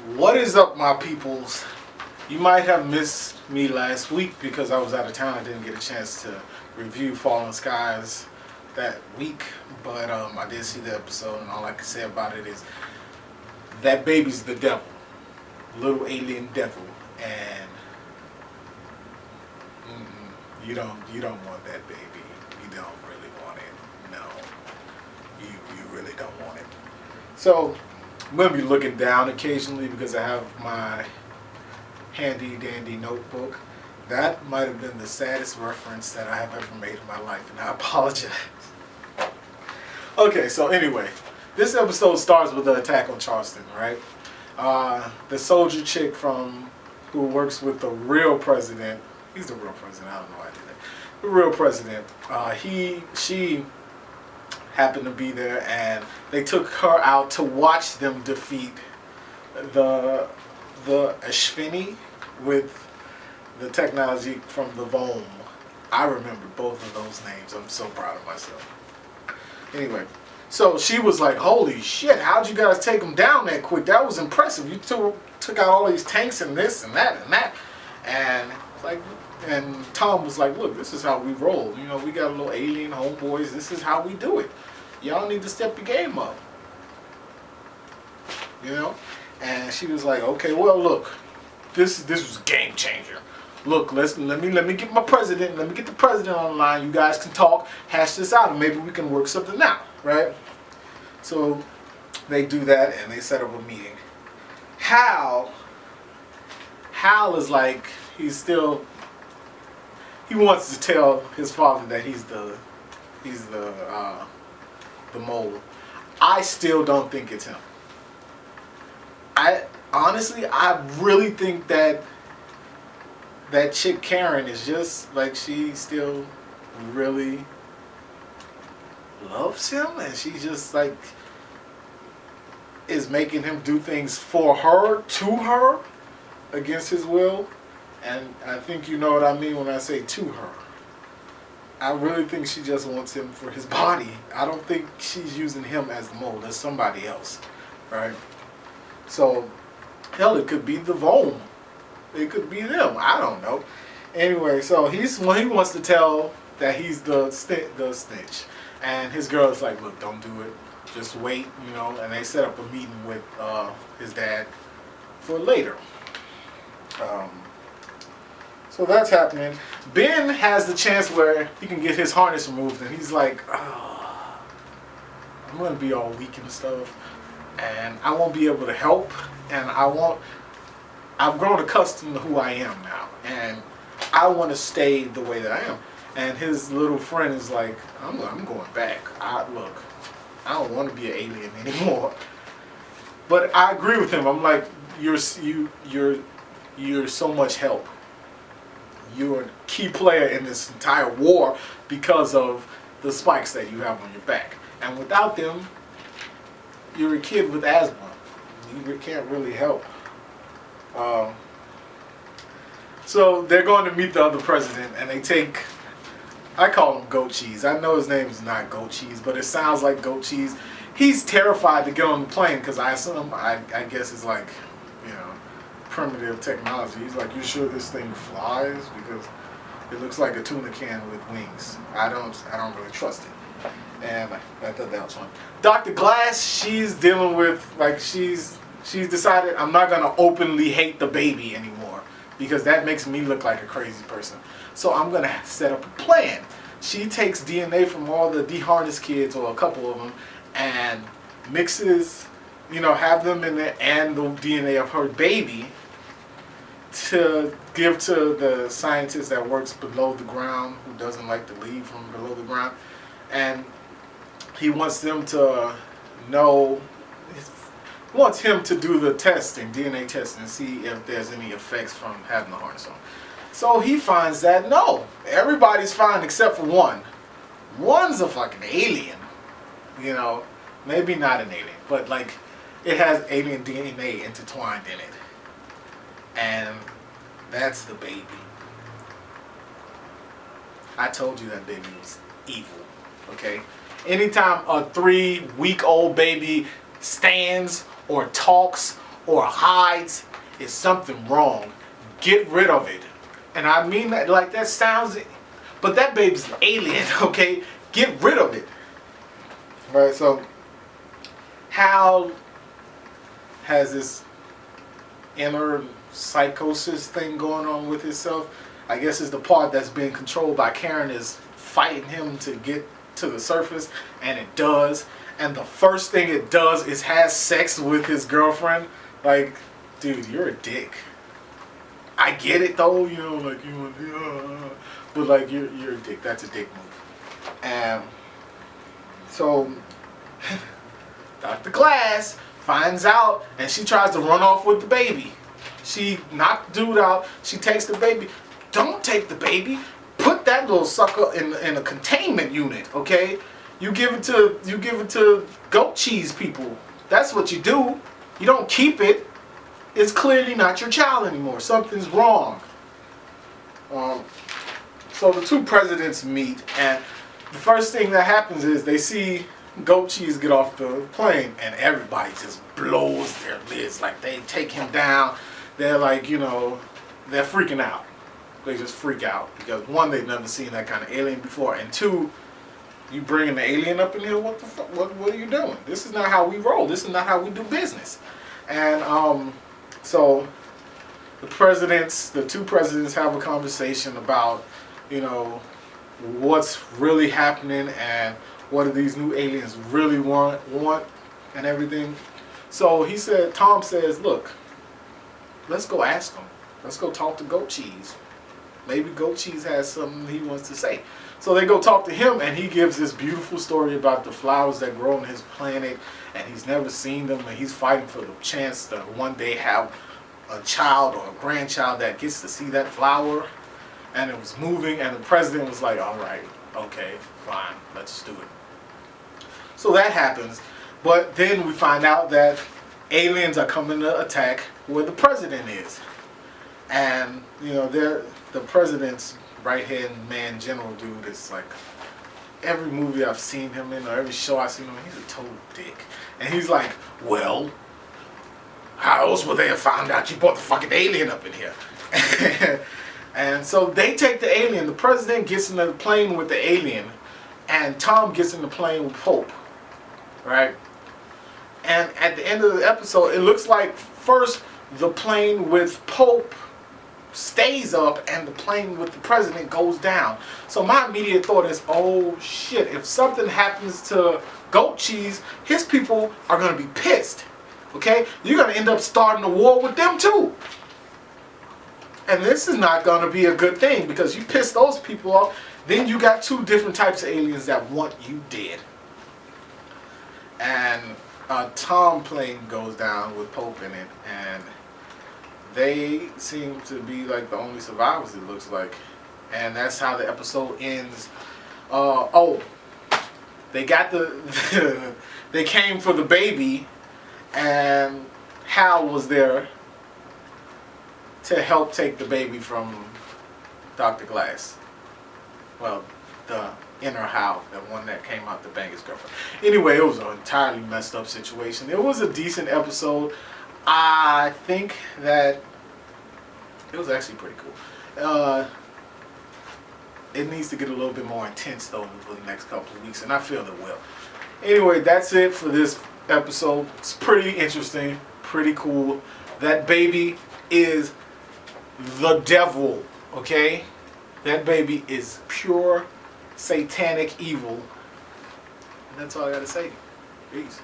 What is up, my peoples? You might have missed me last week because I was out of town. I didn't get a chance to review Fallen Skies that week, but I did see the episode, and all I can say about it is that baby's the devil, little alien devil, and you don't want that baby. You don't really want it. No, you really don't want it. So I'm going to be looking down occasionally because I have my handy dandy notebook. That might have been the saddest reference that I have ever made in my life, and I apologize. Okay, so anyway, this episode starts with the attack on Charleston, right? The soldier chick who works with the real president. He's the real president. I don't know why I did that. The real president. She happened to be there, and they took her out to watch them defeat the Ashvini with the technology from the Vom. I remember both of those names. I'm so proud of myself. Anyway, so she was like, holy shit, how'd you guys take them down that quick? That was impressive. You took out all these tanks and this and that and that. And Tom was like, look, this is how we roll. You know, we got little alien homeboys. This is how we do it. Y'all need to step your game up. You know? And she was like, okay, well, look, this was a game changer. Look, let me get my president. Let me get the president on the line. You guys can talk, hash this out, and maybe we can work something out, right? So they do that, and they set up a meeting. Hal is like, he wants to tell his father that he's the mole. I still don't think it's him. I really think that chick Karen is just like, she still really loves him, and she just like is making him do things for her, to her, against his will. And I think you know what I mean when I say to her. I really think she just wants him for his body. I don't think she's using him as the mole. There's somebody else, right? So, hell, it could be the Vom. It could be them. I don't know. Anyway, so he wants to tell that he's the snitch. And his girl is like, look, don't do it. Just wait, you know. And they set up a meeting with his dad for later. So that's happening. Ben has the chance where he can get his harness removed, and he's like, oh, I'm going to be all weak and stuff, and I won't be able to help, and I've grown accustomed to who I am now, and I want to stay the way that I am. And his little friend is like, I'm going back. Look, I don't want to be an alien anymore. But I agree with him. I'm like, you're so much help. You're a key player in this entire war because of the spikes that you have on your back. And without them, you're a kid with asthma. You can't really help. So they're going to meet the other president, and they take, I call him Goat Cheese. I know his name is not Goat Cheese, but it sounds like Goat Cheese. He's terrified to get on the plane because I guess it's like, you know, primitive technology. He's like, you sure this thing flies? Because it looks like a tuna can with wings. I don't really trust it. And I thought that was fun. Dr. Glass, she's dealing with, like, she's decided, I'm not going to openly hate the baby anymore because that makes me look like a crazy person. So I'm going to set up a plan. She takes DNA from all the deharnessed kids, or a couple of them, and mixes, you know, have them in there, and the DNA of her baby to give to the scientist that works below the ground, who doesn't like to leave from below the ground. And he wants them to know, wants him to do the testing, DNA testing, and see if there's any effects from having the harness on. So he finds that no, everybody's fine except for one. One's a fucking alien, you know, maybe not an alien, but like it has alien DNA intertwined in it. And that's the baby. I told you that baby was evil, okay? Anytime a 3-week-old baby stands or talks or hides is something wrong. Get rid of it. And I mean that like that sounds, but that baby's an alien, okay? Get rid of it. Right, so Hal has this inner psychosis thing going on with himself. I guess it's the part that's being controlled by Karen is fighting him to get to the surface, and it does. And the first thing it does is has sex with his girlfriend. Like, dude, you're a dick. I get it though, you know, like but like you're a dick. That's a dick move. And so Dr. Glass finds out, and she tries to run off with the baby. She knocked the dude out. She takes the baby. Don't take the baby. Put that little sucker in a containment unit, okay? You give it to goat cheese people. That's what you do. You don't keep it. It's clearly not your child anymore. Something's wrong. So the two presidents meet, and the first thing that happens is they see goat cheese get off the plane, and everybody just blows their lids. Like, they take him down. They're like, you know, they're freaking out. They just freak out because one, they've never seen that kind of alien before, and two, you bringing the alien up in here? What the fuck? What are you doing? This is not how we roll. This is not how we do business. And so the two presidents have a conversation about, you know, what's really happening and what do these new aliens really want and everything. So Tom says, look, let's go ask them. Let's go talk to Goat Cheese. Maybe Goat Cheese has something he wants to say. So they go talk to him, and he gives this beautiful story about the flowers that grow on his planet, and he's never seen them, and he's fighting for the chance to one day have a child or a grandchild that gets to see that flower. And it was moving, and the president was like, all right, okay, fine, let's do it. So that happens, but then we find out that aliens are coming to attack where the president is. And, you know, the president's right-hand man general dude is like, every movie I've seen him in or every show I've seen him in, he's a total dick. And he's like, well, how else would they have found out you brought the fucking alien up in here? And so they take the alien. The president gets in the plane with the alien, and Tom gets in the plane with Pope, right? And at the end of the episode, it looks like first the plane with Pope stays up and the plane with the president goes down. So my immediate thought is, oh shit, if something happens to Goat Cheese, his people are going to be pissed. Okay? You're going to end up starting a war with them too. And this is not going to be a good thing because you piss those people off, then you got two different types of aliens that want you dead. And Tom plane goes down with Pope in it, and they seem to be like the only survivors, it looks like. And that's how the episode ends. They got they came for the baby, and Hal was there to help take the baby from Dr. Glass. Well, the inner Hal, the one that came out to bang his girlfriend. Anyway, it was an entirely messed up situation. It was a decent episode. I think that it was actually pretty cool. It needs to get a little bit more intense though for the next couple of weeks, and I feel it will. Anyway, that's it for this episode. It's pretty interesting, pretty cool. That baby is the devil, okay? That baby is pure satanic evil. And that's all I gotta say. Peace.